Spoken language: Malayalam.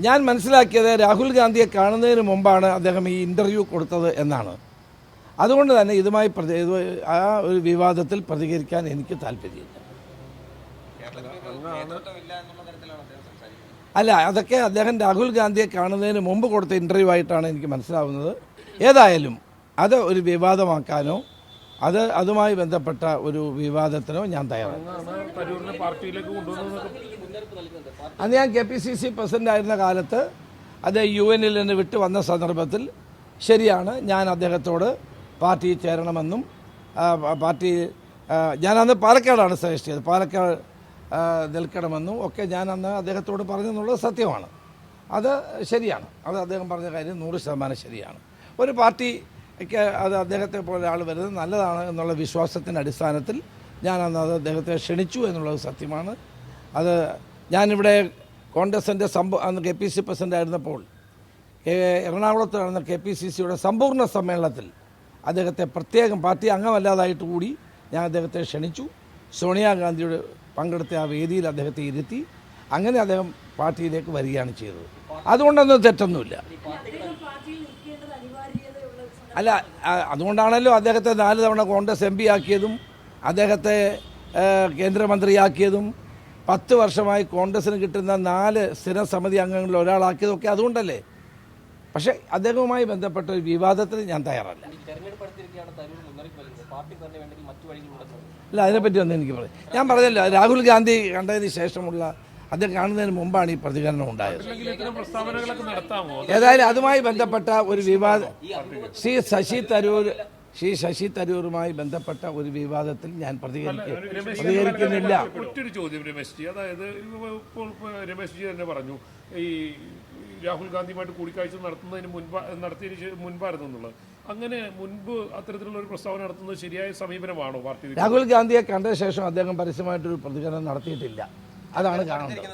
ഞാൻ മനസ്സിലാക്കിയത് രാഹുൽ ഗാന്ധിയെ കാണുന്നതിന് മുമ്പാണ് അദ്ദേഹം ഈ ഇൻ്റർവ്യൂ കൊടുത്തത് എന്നാണ്. അതുകൊണ്ട് തന്നെ ഇതുമായി ആ ഒരു വിവാദത്തിൽ പ്രതികരിക്കാൻ എനിക്ക് താല്പര്യമില്ല. അല്ല, അതൊക്കെ അദ്ദേഹം രാഹുൽ ഗാന്ധിയെ കാണുന്നതിന് മുമ്പ് കൊടുത്ത ഇൻ്റർവ്യൂ ആയിട്ടാണ് എനിക്ക് മനസ്സിലാവുന്നത്. ഏതായാലും അത് ഒരു വിവാദമാക്കാനോ അതുമായി ബന്ധപ്പെട്ട ഒരു വിവാദത്തിനോ ഞാൻ തയ്യാറാണ്. അന്ന് ഞാൻ KPCC പ്രസിഡന്റ് ആയിരുന്ന കാലത്ത് അത് UN നിന്ന് വിട്ടു വന്ന സന്ദർഭത്തിൽ ശരിയാണ്, ഞാൻ അദ്ദേഹത്തോട് പാർട്ടി ചേരണമെന്നും ഞാനന്ന് പാലക്കാടാണ് സജസ്റ്റ് ചെയ്തത്, പാലക്കാട് നിൽക്കണമെന്നും ഒക്കെ ഞാൻ അന്ന് അദ്ദേഹത്തോട് പറഞ്ഞെന്നുള്ളത് സത്യമാണ്. അത് ശരിയാണ്, അത് അദ്ദേഹം പറഞ്ഞ കാര്യം 100% ശരിയാണ്. ഒരു പാർട്ടിക്ക് അത് അദ്ദേഹത്തെ പോലെ ആൾ വരുന്നത് നല്ലതാണ് എന്നുള്ള വിശ്വാസത്തിൻ്റെ അടിസ്ഥാനത്തിൽ ഞാൻ അന്ന് അത് അദ്ദേഹത്തെ ക്ഷണിച്ചു എന്നുള്ളത് സത്യമാണ്. അത് ഞാനിവിടെ കോൺഗ്രസിൻ്റെ അന്ന് KPCC പ്രസിഡന്റ് ആയിരുന്നപ്പോൾ എറണാകുളത്ത് നടന്ന KPCCയുടെ സമ്പൂർണ്ണ സമ്മേളനത്തിൽ അദ്ദേഹത്തെ പ്രത്യേകം പാർട്ടി അംഗമല്ലാതായിട്ട് കൂടി ഞാൻ അദ്ദേഹത്തെ ക്ഷണിച്ചു. സോണിയാഗാന്ധിയുടെ പങ്കെടുത്ത ആ വേദിയിൽ അദ്ദേഹത്തെ ഇരുത്തി. അങ്ങനെ അദ്ദേഹം പാർട്ടിയിലേക്ക് വരികയാണ് ചെയ്തത്. അതുകൊണ്ടൊന്നും തെറ്റൊന്നുമില്ല. അല്ല, അതുകൊണ്ടാണല്ലോ അദ്ദേഹത്തെ 4 തവണ കോൺഗ്രസ് MP ആക്കിയതും അദ്ദേഹത്തെ കേന്ദ്രമന്ത്രിയാക്കിയതും 10 വർഷമായി കോൺഗ്രസിന് കിട്ടുന്ന 4 സ്ഥിര സമിതി അംഗങ്ങളിൽ ഒരാളാക്കിയതൊക്കെ അതുകൊണ്ടല്ലേ. പക്ഷേ അദ്ദേഹവുമായി ബന്ധപ്പെട്ട ഒരു വിവാദത്തിന് ഞാൻ തയ്യാറല്ല. അല്ല, അതിനെപ്പറ്റി ഒന്നും എനിക്ക് പറയാം. ഞാൻ പറഞ്ഞല്ലോ, രാഹുൽ ഗാന്ധി കണ്ടതിന് ശേഷമുള്ള അദ്ദേഹം കാണുന്നതിന് മുമ്പാണ് ഈ പ്രതികരണം ഉണ്ടായത്. ഏതായാലും അതുമായി ബന്ധപ്പെട്ട ഒരു വിവാദം ശ്രീ ശശി തരൂരുമായി ബന്ധപ്പെട്ട ഒരു വിവാദത്തിൽ ഞാൻ പ്രതികരിക്കുന്നില്ല. ഒറ്റൊരു ചോദ്യം രമേശ് ജി, അതായത് രമേശ് ജി തന്നെ പറഞ്ഞു ഈ രാഹുൽ ഗാന്ധിയുമായിട്ട് കൂടിക്കാഴ്ച നടത്തിയതിന് മുൻപായിരുന്നു എന്നുള്ളത്. അങ്ങനെ മുൻപ് അത്തരത്തിലുള്ള ഒരു പ്രസ്താവന നടത്തുന്നത് ശരിയായ സമീപനമാണോ പാർട്ടി? രാഹുൽ ഗാന്ധിയെ കണ്ട ശേഷം അദ്ദേഹം പരസ്യമായിട്ടൊരു പ്രതികരണം നടത്തിയിട്ടില്ല. അതാണ് കാണുന്നത്.